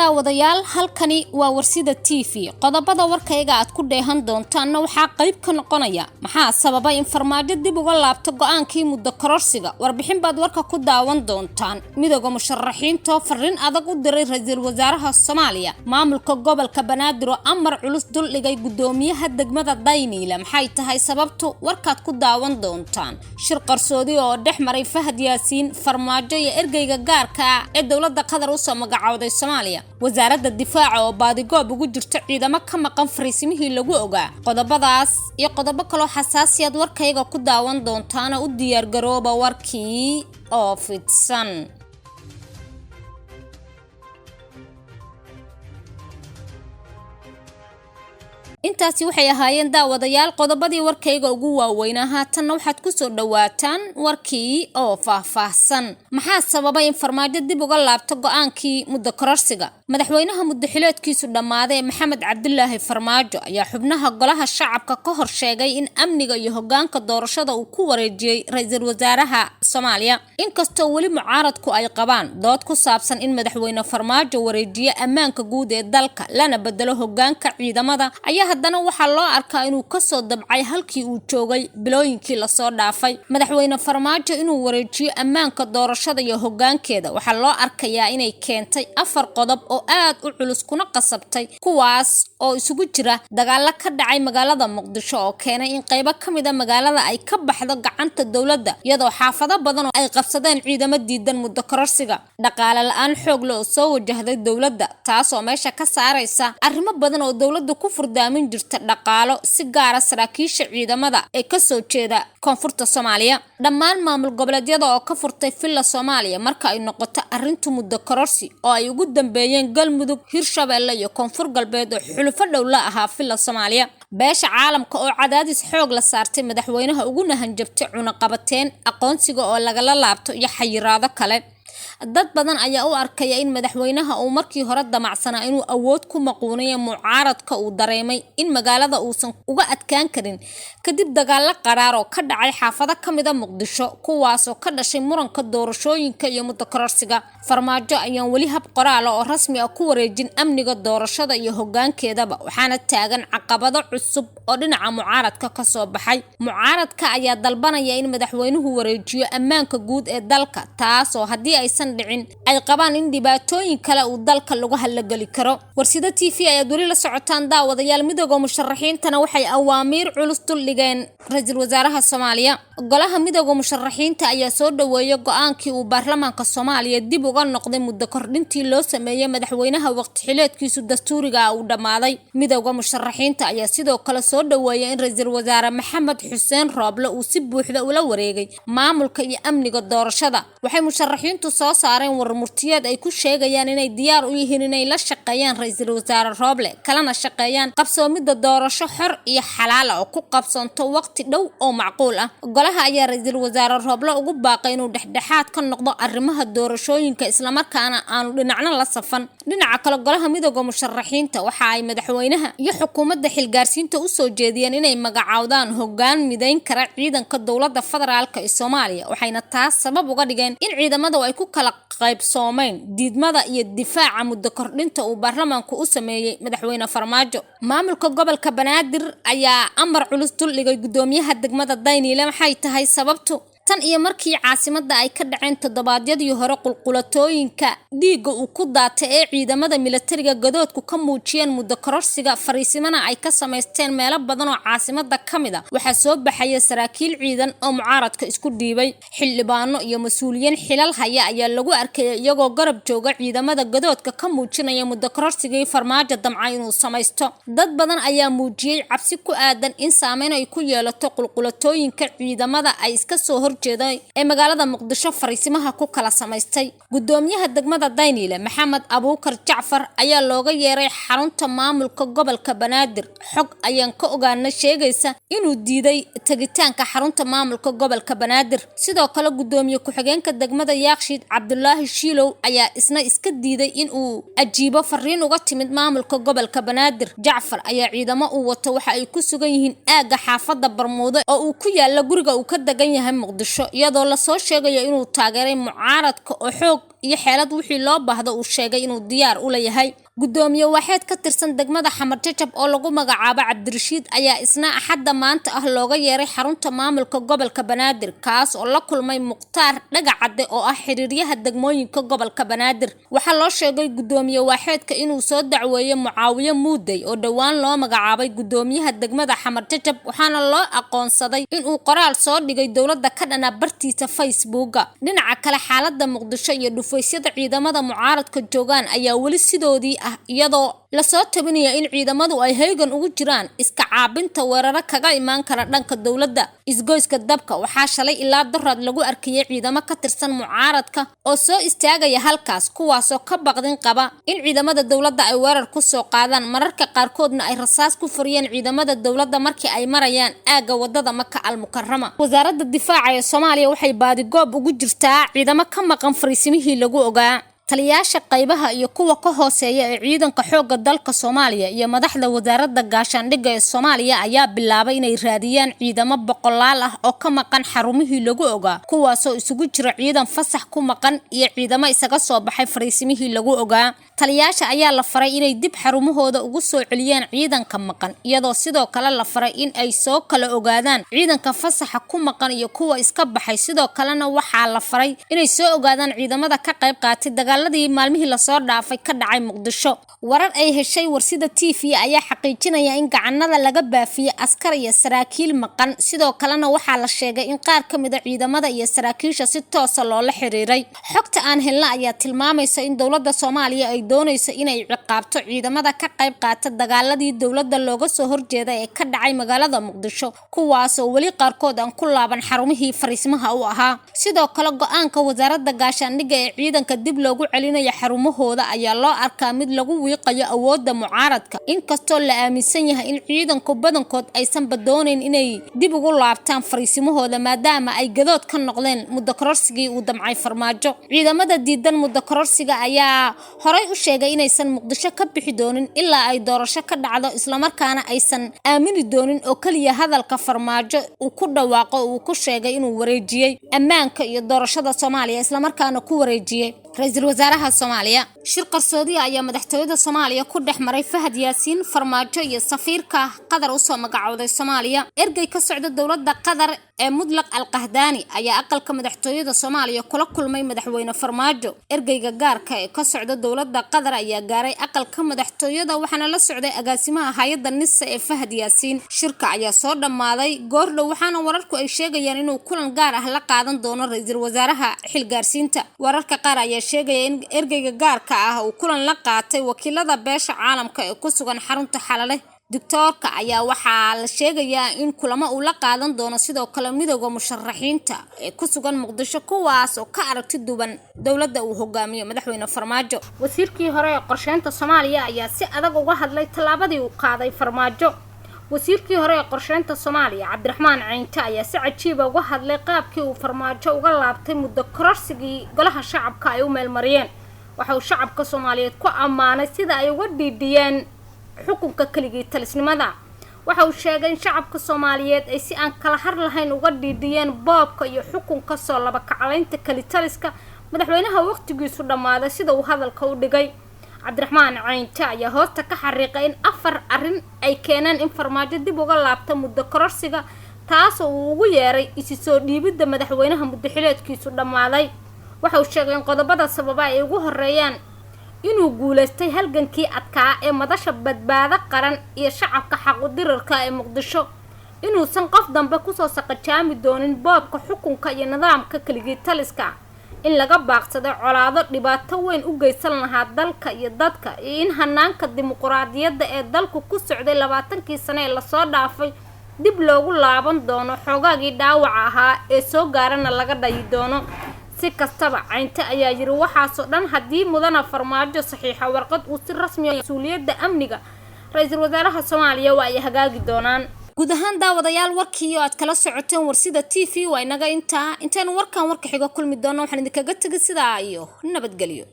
daawadayaal halkani waa warsida TV qodobada warkayga aad ku dheehan doontaan waxa qayb ka noqonaya maxaa sababa in farmaajo dib uga laabto go'aankii muddo kororsiga warbixin baad warka ku daawan doontaan midowga musharaxiinta fariin adag u diray ra'iisul wasaaraha Soomaaliya maamulka gobolka Banaadir oo amar culus dul dhigay gudoomiyaha degmada Daynile maxay tahay sababtu warkaad ku daawan doontaan shir qarsoodi oo dhexmaray Fahad Yaasiin farmaajo iyo ergeyga gaarka ah ee dawladda Qatar u soo magacawday Soomaaliya wasaaradda difaaca oo baadigoob ugu jirta ciidamo ka maqan fariisimihii lagu ogaa qodobadaas iyo qodobo kale xasaasiyad warkayga ku daawan doontaan u diyaar garooba warkii oo fidsan intaasi waxay ahaayeen daawadayaal qodobadii warkayga ugu waaweynaa haatan waxaad ku soo dhawaataan warkii oo faahfaahsan maxaa sababay in farmaajo dib uga laabto go'aankii muddo kororsiga madaxweynaha muddo xileedkiisu dhamaaday Maxamed Cabdullaahi Farmaajo ayaa xubnaha golaha shacabka ka hor sheegay in amniga iyo hoggaanka doorashada uu ku wareejiyay ra'iisul wasaaraha Soomaaliya inkastoo wali mucaaradku ay qabaan dood ku saabsan in madaxweyne Farmaajo wareejiyo ammaanka guud ee dalka lana bedelo hoggaanka ciidamada ayaa haddana waxaa loo arkaa inuu ka soo dabcay halkii uu joogay bilooyinkii la soo dhaafay madaxweyne Farmaajo inuu wareejiyo ammaanka doorashada iyo hoggaankeeda waxaa loo arkayaa inay keentay 4 qodob oo aad u culus kuna qasabtay kuwaas oo isugu jira dagaal ka dhacay magaalada Muqdisho oo keenay in qaybo kamid ah magaalada ay ka baxdo gacanta dawladda iyadoo xaafado badan ay qabsadeen ciidamo diidan muddo kororsiga dhaqaale la'aan xoog leh oo soo wajahday dawladda taas oo meesha ka saaraysa arrimo badan oo dawladdu ku furdaamin jirta dhaqaalo si gaar ah saraakiisha ciidamada ee ka soo jeeda koonfurta Soomaaliya dhammaan maamul goboleedyada oo ka furtay filla Soomaaliya marka ay noqoto arrintu muddo kororsi oo ay ugu dambeeyeen Galmudug Hirshabeelle iyo Koonfur Galbeed oo xulufo dhow la ahaa filla Soomaaliya beesha caalamka oo cadaadis xoog la saartay madaxweynaha ugu nahanjabtay cunaqabateen aqoonsiga oo lagala laabto iyo xayiraado kale dad badan ayaa u arkaya in madaxweynaha uu markii hore damacsanaa inuu awood ku maquunayo mucaaradka uu dareemay in magaalada uusan uga adkaan karin kadib dagaal qaraar oo ka dhacay xaafado kamid ah Muqdisho kuwaas oo ka dhashay muranka doorashooyinka iyo muddo kororsiga farmaajo ayaan wali hab qoraal oo rasmi ah ku wareejin amniga doorashada iyo hoggaankeedaba waxaana taagan caqabado cusub oo dhinaca mucaaradka ka soo baxay mucaaradka ayaa dalbanaya in madaxweynuhu wareejiyo ammaanka guud ee dalka taas oo haddii aysan dhicin ay qabaan in dhibaatooyin kale uu dalka lagu halagali karo warsida TV ayaa wali la socotaan daawadayaal midowga musharaxiintana waxay awaamiir culus dul dhigeen ra'iisul wasaaraha Soomaaliya golaha midowga musharaxiinta ayaa soo dhaweeyay go'aankii uu baarlamaanka Soomaaliya dib uga noqday muddo kordhintii loo sameeyay madaxweynaha waqti xileedkiisu dastuuriga uu dhamaaday midowga musharaxiinta ayaa sidoo kale soo dhaweeyay in ra'iisul wasaare Maxamed Xuseen Rooble uu si buuxda ula wareegay maamulka iyo amniga doorashada waxay musharaxiintu soo saareen warmurtiyeed ay ku sheegayaan inay diyaar u yihiin inay la shaqeeyaan ra'iisul wasaare Rooble kalena shaqeeyaan qabsoomida doorasho xor iyo xalaal ah oo ku qabsanto waqti dhow oo macquul ah golaha ayaa ra'iisul wasaare Rooble ugu baaqay inuu dhexdhexaad ka noqdo arrimaha doorashooyinka isla markaana aanu dhinacna la safan dhinaca kale golaha midowga musharaxiinta waxa ay madaxweynaha iyo xukuumadda xilgaarsiinta u soo jeediyeen inay magacaawdaan hoggaan mideyn kara ciidanka dawladda federaalka ee Soomaaliya waxayna taas sabab uga dhigeen in ciidamadu ay ku kala qaybsoomeen diidmada iyo difaaca muddo kordhinta uu baarlamaanku u sameeyay madaxweyne Farmaajo maamulka gobolka Banaadir ayaa amar culus dul dhigay gudoomiyaha degmada Daynile maxay tahay sababtu tan iyo markii caasimadda ay ka dhaceen toddobaadyadii hore qulqulatooyinka dhiiga uu ku daatay ee ciidamada militariga gadoodku ka muujiyeen muddo kororsiga fariisimana ay ka sameysteen meelo badan oo caasimadda kamid ah waxaa soo baxaya saraakiil ciidan oo mucaaradka isku dhiibay xildhibaano iyo mas'uuliyiin xilal haya ayaa lagu arkay iyagoo garab jooga ciidamada gadoodka ka muujinaya muddo kororsiga farmaajo damcay inuu sameysto dad badan ayaa muujiyay cabsi ku aadan in saameyn ay ku yeelato qulqulatooyinka ciidamada ay iska soo ee magaalada Muqdisho fariisimaha ku kala sameystay gudoomiyaha degmada Daynile Maxamed Abuukar Jacfar ayaa looga yeeray xarunta maamulka gobolka Banaadir xog ayaan ka ogaanay sheegaysa inuu diiday tagitaanka xarunta maamulka gobolka Banaadir sidoo kale gudoomiye ku-xigeenka degmada Yaaqshiid Cabdullaahi Shiilow ayaa isna iska diiday in uu ajiibo fariin uga timid maamulka gobolka Banaadir Jacfar ayaa ciidamo u wato waxa ay ku sugan yihiin aaga xaafada Barmuudo oo uu ku yaala guriga uu ka degan yahay Muqdisho iyadoo la soo sheegayo inuu taageeray mucaaradka oo xoog iyo xeelad wixii loo baahdo uu sheegay inuu diyaar u leeyahay. gudoomiye waaxeed ka tirsan degmada Xamar Jajab oo lagu magacaabo Cabdirashiid ayaa isna axadda maanta ah looga yeeray xarunta maamulka gobolka Banaadir kaas oo la kulmay Muqtaar Dhagacade oo ah xiriiryaha degmooyinka gobolka Banaadir. waxaa loo sheegay gudoomiye waaxeedka inuu soo dacweeyay Mucaawiye Muuday oo dhawaan loo magacaabay gudoomiyaha degmada Xamar Jajab waxaana loo aqoonsaday inuu qoraal soo dhigay dowladda ka dhana bartiisa Facebook. dhinaca kale xaaladda Muqdisho iyo dhufaysyada ciidamada mucaaradka joogaan ayaa wali sidoodii iyadoo la soo tabinaya in ciidamadu ay heegan ugu jiraan iska caabinta weeraro kaga imaan kara dhanka dowladda. isgoyska dabka waxaa shalay ilaa daraad lagu arkayay ciidamo ka tirsan mucaaradka oo soo istaagaya halkaas kuwaasoo ka baqdin qaba in ciidamada dowladda ay weerar ku soo qaadaan mararka qaarkoodna ay rasaas ku furiyeen ciidamada dowladda markii ay marayaan aaga wadada Maka al-Mukarrama. wasaaradda difaaca ee Soomaaliya waxay baadigoob ugu jirtaa ciidamo ka maqan fariisimihii lagu ogaa. taliyaasha qaybaha iyo kuwa ka hooseeya ee ciidanka xoogga dalka Soomaaliya iyo madaxda wasaaradda gaashaandhigga ee Soomaaliya ayaa bilaabay inay raadiyaan ciidamo boqolaal ah oo ka maqan xarumihii lagu ogaa kuwaasoo isugu jira ciidan fasax ku maqan iyo ciidamo isaga soo baxay fariisimihii lagu ogaa. taliyaasha ayaa la faray inay dib xarumahooda ugu soo celiyaan ciidanka maqan iyadoo sidoo kale la faray in ay soo kala ogaadaan ciidanka fasaxa ku maqan iyo kuwa iska baxay. sidoo kalena waxaa la faray inay soo ogaadaan ciidamada ka qayb qaatay dagaaladii maalmihii la soo dhaafay ka dhacay Muqdisho. warar ay heshay warsida TV ayaa xaqiijinaya in gacanada laga baafiyay askar iyo saraakiil maqan. sidoo kalena waxaa la sheegay in qaar ka mid ah ciidamada iyo saraakiisha si toos ah loola xiriiray. xogta aan helna ayaa tilmaamaysa in dowladda Soomaaliya ay doonayso inay ciqaabto ciidamada ka qayb qaata dagaaladii dowladda looga soo horjeeday ee ka dhacay magaalada Muqdisho kuwaasoo wali qaarkood aan ku laaban xarumihii fariismaha u ahaa. sidoo kale go'aanka wasaaradda gaashaandhigga ee ciidanka dib loogu celinaya xarumahooda ayaa loo arkaa mid lagu wiiqayo awoodda mucaaradka inkastoo la aaminsan yahay in ciidanku badankood aysan badoonayn inay dib ugu laabtaan fariisimahooda maadaama ay gadood ka noqdeen muddo kororsigii uu damcay Farmaajo. ciidamada diidan muddo kororsiga ayaa horay u sheegay inaysan Muqdisho ka bixi doonin ilaa ay doorasho ka dhacdo isla markaana aysan aamini doonin oo kaliya hadalka Farmaajo uu ku dhawaaqo uu ku sheegay inuu wareejiyay ammaanka iyo doorashada Soomaaliya isla markaana ku wareejiyay ra'iisul wasaaraha Soomaaliya. shir qarsoodi ayaa madaxtooyada Soomaaliya ku dhexmaray Fahad Yaasiin, Farmaajo iyo safiirka Qatar u soo magacawday Soomaaliya. ergey ka socda dowladda Qatar ee Mudlaq Al-Qahdani ayaa aqalka madaxtooyada Soomaaliya kula kulmay madaxweyne Farmaajo. ergeyga gaarka ee ka socda dowladda Qatar ayaa gaaray aqalka madaxtooyada waxaana la socday agaasimaha hay'adda NISA ee Fahad Yaasiin. shirka ayaa soo dhamaaday goordhow waxaana wararku ay sheegayaan inuu kulan gaar ah la qaadan doono ra'iisul wasaaraha xilgaarsiinta. wararka qaar ayaa sheegaya in ergeyga gaarka ah uu kulan la qaatay wakiilada beesha caalamka ee ku sugan xarunta Xalale. doctorka ayaa waxaa la sheegayaa in kulamo uu la qaadan doono sidoo kale midowga musharaxiinta ee ku sugan Muqdisho kuwaas oo ka aragti duwan dowladda uu hogaamiyo madaxweyne Farmaajo. wasiirkii hore ee qorsheynta Soomaaliya ayaa si adag uga hadlay tallaabadii uu qaaday Farmaajo. wasiirkii hore ee qorsheynta Soomaaliya Cabdiraxmaan Caynte ayaa si cajiib ah uga hadlay qaabkii uu Farmaajo uga laabtay muddo kororsigii golaha shacabka ay u meelmariyeen. waxa uu shacabka Soomaaliyeed ku ammaanay sida ay uga dhiidhiyeen xukunka kaligii talisnimada. waxa uu sheegay in shacabka Soomaaliyeed ay si aan kala har lahayn uga dhiidhiyeen boobka iyo xukunka soo laba kacalaynta kalitaliska madaxweynaha waqtigiisu dhamaaday sida uu hadalka u dhigay. Cabdiraxmaan Caynte ayaa hoosta ka xariiqay in 4 arrin ay keeneen in Farmaajo dib uga laabto muddo kororsiga taasoo uu ugu yeeray isi soo dhiibidda madaxweynaha muddo xileedkiisu dhamaaday. waxa uu sheegay in qodobada sababa ay ugu horeeyaan inuu guuleystay halgankii adkaa ee madasha badbaado qaran iyo shacabka xaq u dirirka ee Muqdisho inuusan qof dambe ku soo saqajaami doonin boobka xukunka iyo nidaamka kaligii taliska in laga baaqsado colaado dhibaato weyn u geysan lahaa dalka iyo dadka iyo in hanaanka dimuqraadiyadda ee dalku ku socday 20 sano ee la soo dhaafay dib loogu laaban doono xogaagii dhaawac ahaa ee soo gaarana laga dhayi doono. si kastaba Caynte ayaa yiri waxaasoo dhan haddii mudana Farmaajo saxiixa warqad uu si rasmi ah mas'uuliyadda amniga ra'iisul wasaaraha Soomaaliya waa ay hagaagi doonaan. guud ahaan daawadayaal warkii oo aad kala socoteen warsida TV waa inaga intaan warkan warka xiga kulmi doono waxaan idinkaga tagay sidaa iyo nabadgelyo.